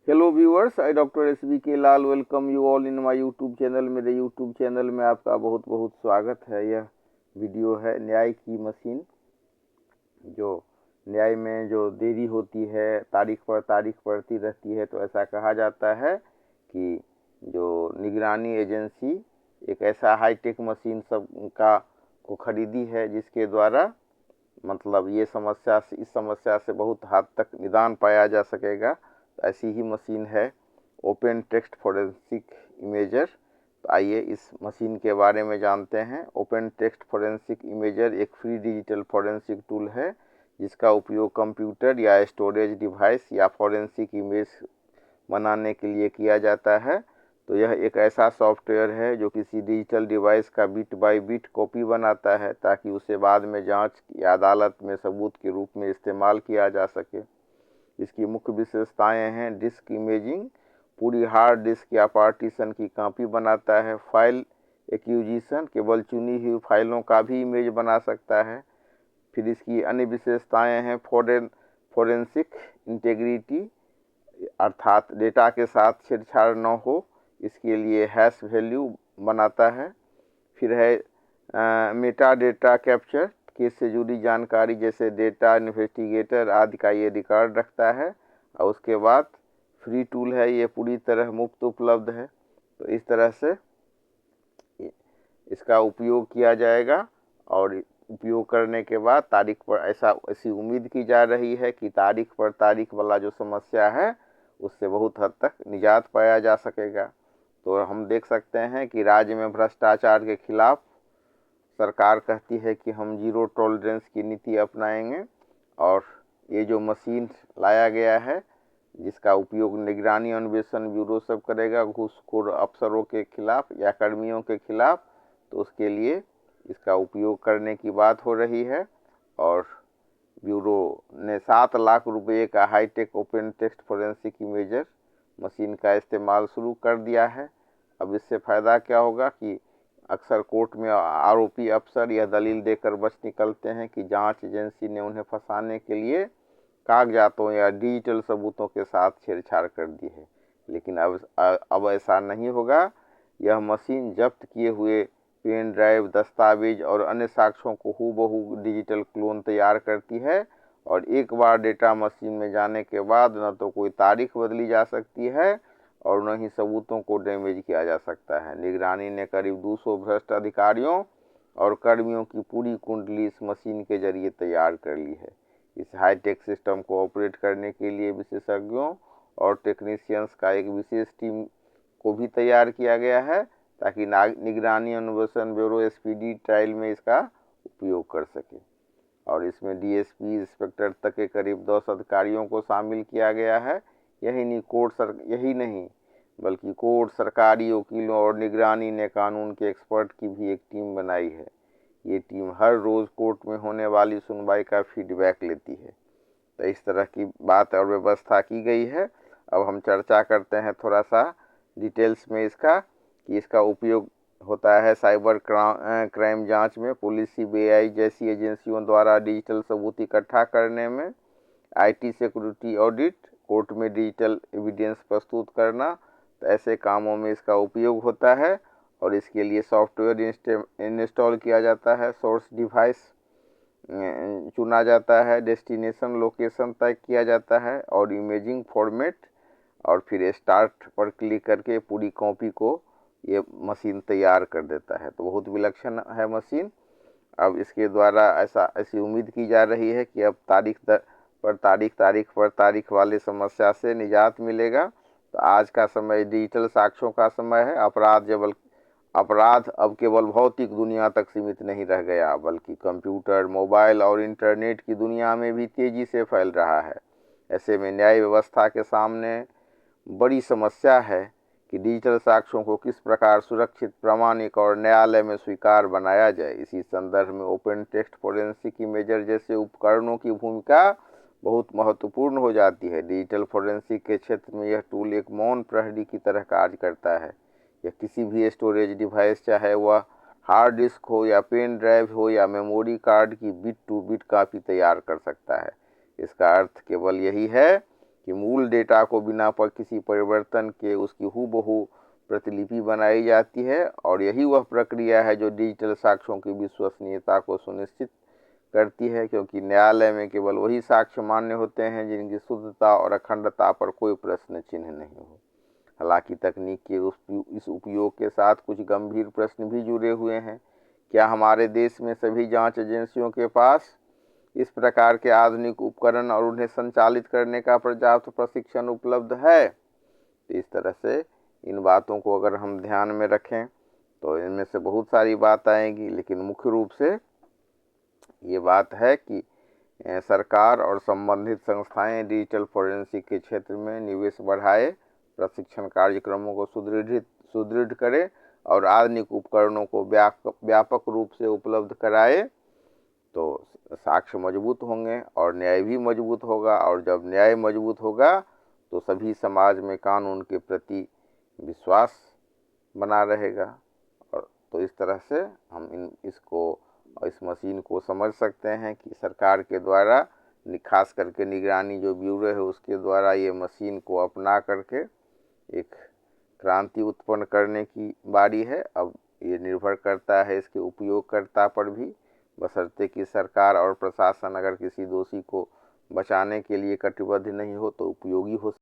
Hello viewers, I doctor S B K Lal welcome you all in my YouTube channel. मेरे YouTube channel में आपका बहुत बहुत स्वागत है। यह वीडियो है न्याय की मशीन। जो न्याय में जो देरी होती है, तारीख पर तारीख पड़ती रहती है, तो ऐसा कहा जाता है कि जो निगरानी एजेंसी एक ऐसा हाईटेक मशीन सब का को खरीदी है जिसके द्वारा मतलब इस समस्या से बहुत हद तक निदान पाया जा सकेगा। तो ऐसी ही मशीन है ओपन टेक्स्ट फोरेंसिक इमेजर। तो आइए इस मशीन के बारे में जानते हैं। ओपन टेक्स्ट फोरेंसिक इमेजर एक फ्री डिजिटल फोरेंसिक टूल है जिसका उपयोग कंप्यूटर या स्टोरेज डिवाइस या फोरेंसिक इमेज बनाने के लिए किया जाता है। तो यह एक ऐसा सॉफ्टवेयर है जो किसी डिजिटल डिवाइस का बिट बाय बिट कॉपी बनाता है ताकि उसे बाद में जांच या अदालत में सबूत के रूप में इस्तेमाल किया जा सके। इसकी मुख्य विशेषताएं हैं डिस्क इमेजिंग, पूरी हार्ड डिस्क या पार्टीशन की कॉपी बनाता है। फाइल एक्विजिशन, केवल चुनी हुई फाइलों का भी इमेज बना सकता है। फिर इसकी अन्य विशेषताएं हैं फोरेंसिक इंटीग्रिटी, अर्थात डेटा के साथ छेड़छाड़ न हो, इसके लिए हैश वैल्यू बनाता है। फिर है मेटा डेटा कैप्चर, केस से जुड़ी जानकारी जैसे डेटा इन्वेस्टिगेटर आदि का ये रिकॉर्ड रखता है। और उसके बाद फ्री टूल है, ये पूरी तरह मुफ्त उपलब्ध है। तो इस तरह से इसका उपयोग किया जाएगा और उपयोग करने के बाद तारीख पर ऐसी उम्मीद की जा रही है कि तारीख पर तारीख वाला जो समस्या है उससे बहुत हद तक निजात पाया जा सकेगा। तो हम देख सकते हैं कि राज्य में भ्रष्टाचार के खिलाफ सरकार कहती है कि हम जीरो टॉलरेंस की नीति अपनाएंगे। और ये जो मशीन लाया गया है जिसका उपयोग निगरानी अन्वेषण ब्यूरो सब करेगा घूसखोर अफसरों के खिलाफ या कर्मियों के खिलाफ, तो उसके लिए इसका उपयोग करने की बात हो रही है। और ब्यूरो ने 7 लाख रुपए का hi tech open text forensic imager machine का इस्तेमाल शुरू कर दिया है। अब इससे फ़ायदा क्या होगा कि अक्सर कोर्ट में आरोपी अफसर यह दलील देकर बच निकलते हैं कि जांच एजेंसी ने उन्हें फंसाने के लिए कागजातों या डिजिटल सबूतों के साथ छेड़छाड़ कर दी है। लेकिन अब ऐसा नहीं होगा। यह मशीन जब्त किए हुए पेन ड्राइव, दस्तावेज और अन्य साक्ष्यों को हूबहू डिजिटल क्लोन तैयार करती है। और एक बार डेटा मशीन में जाने के बाद न तो कोई तारीख बदली जा सकती है और न ही सबूतों को डैमेज किया जा सकता है। निगरानी ने करीब 200 भ्रष्ट अधिकारियों और कर्मियों की पूरी कुंडली इस मशीन के जरिए तैयार कर ली है। इस हाईटेक सिस्टम को ऑपरेट करने के लिए विशेषज्ञों और टेक्नीशियंस का एक विशेष टीम को भी तैयार किया गया है ताकि निगरानी अन्वेषण ब्यूरो स्पीडी ट्रायल में इसका उपयोग कर सके। और इसमें डीएसपी इंस्पेक्टर तक के करीब 10 अधिकारियों को शामिल किया गया है। यही नहीं बल्कि कोर्ट, सरकारी वकीलों और निगरानी ने कानून के एक्सपर्ट की भी एक टीम बनाई है। ये टीम हर रोज़ कोर्ट में होने वाली सुनवाई का फीडबैक लेती है। तो इस तरह की बात और व्यवस्था की गई है। अब हम चर्चा करते हैं थोड़ा सा डिटेल्स में इसका कि इसका उपयोग होता है साइबर क्राइम जांच में, पुलिस, सीबीआई जैसी एजेंसियों द्वारा डिजिटल सबूत इकट्ठा करने में, आईटी सिक्योरिटी ऑडिट, कोर्ट में डिजिटल एविडेंस प्रस्तुत करना। तो ऐसे कामों में इसका उपयोग होता है। और इसके लिए सॉफ्टवेयर इंस्टॉल किया जाता है, सोर्स डिवाइस चुना जाता है, डेस्टिनेशन लोकेशन तय किया जाता है और इमेजिंग फॉर्मेट, और फिर स्टार्ट पर क्लिक करके पूरी कॉपी को ये मशीन तैयार कर देता है। तो बहुत विलक्षण है मशीन। अब इसके द्वारा ऐसी उम्मीद की जा रही है कि अब तारीख वाले समस्या से निजात मिलेगा। तो आज का समय डिजिटल साक्ष्यों का समय है। अपराध अब केवल भौतिक दुनिया तक सीमित नहीं रह गया बल्कि कंप्यूटर, मोबाइल और इंटरनेट की दुनिया में भी तेजी से फैल रहा है। ऐसे में न्याय व्यवस्था के सामने बड़ी समस्या है कि डिजिटल साक्ष्यों को किस प्रकार सुरक्षित, प्रामाणिक और न्यायालय में स्वीकार बनाया जाए। इसी संदर्भ में ओपन टेक्स्ट फोरेंसिक इमेजर जैसे उपकरणों की भूमिका बहुत महत्वपूर्ण हो जाती है। डिजिटल फोरेंसिक के क्षेत्र में यह टूल एक मौन प्रहरी की तरह कार्य करता है। यह किसी भी स्टोरेज डिवाइस, चाहे वह हार्ड डिस्क हो या पेन ड्राइव हो या मेमोरी कार्ड की बिट टू बिट कॉपी तैयार कर सकता है। इसका अर्थ केवल यही है कि मूल डेटा को बिना पर किसी परिवर्तन के उसकी हूबहू प्रतिलिपि बनाई जाती है, और यही वह प्रक्रिया है जो डिजिटल साक्ष्यों की विश्वसनीयता को सुनिश्चित करती है, क्योंकि न्यायालय में केवल वही साक्ष्य मान्य होते हैं जिनकी शुद्धता और अखंडता पर कोई प्रश्न चिन्ह नहीं हो। हालांकि तकनीक के इस उपयोग के साथ कुछ गंभीर प्रश्न भी जुड़े हुए हैं। क्या हमारे देश में सभी जांच एजेंसियों के पास इस प्रकार के आधुनिक उपकरण और उन्हें संचालित करने का पर्याप्त प्रशिक्षण उपलब्ध है? तो इस तरह से इन बातों को अगर हम ध्यान में रखें तो इनमें से बहुत सारी बात आएंगी, लेकिन मुख्य रूप से ये बात है कि सरकार और संबंधित संस्थाएं डिजिटल फोरेंसिक के क्षेत्र में निवेश बढ़ाए, प्रशिक्षण कार्यक्रमों को सुदृढ़ करे और आधुनिक उपकरणों को व्यापक रूप से उपलब्ध कराए, तो साक्ष्य मजबूत होंगे और न्याय भी मजबूत होगा। और जब न्याय मजबूत होगा तो सभी समाज में कानून के प्रति विश्वास बना रहेगा। और तो इस तरह से हम इस मशीन को समझ सकते हैं कि सरकार के द्वारा खास करके निगरानी जो ब्यूरो है उसके द्वारा ये मशीन को अपना करके एक क्रांति उत्पन्न करने की बारी है। अब ये निर्भर करता है इसके उपयोगकर्ता पर भी, बशर्ते कि सरकार और प्रशासन अगर किसी दोषी को बचाने के लिए कटिबद्ध नहीं हो तो उपयोगी हो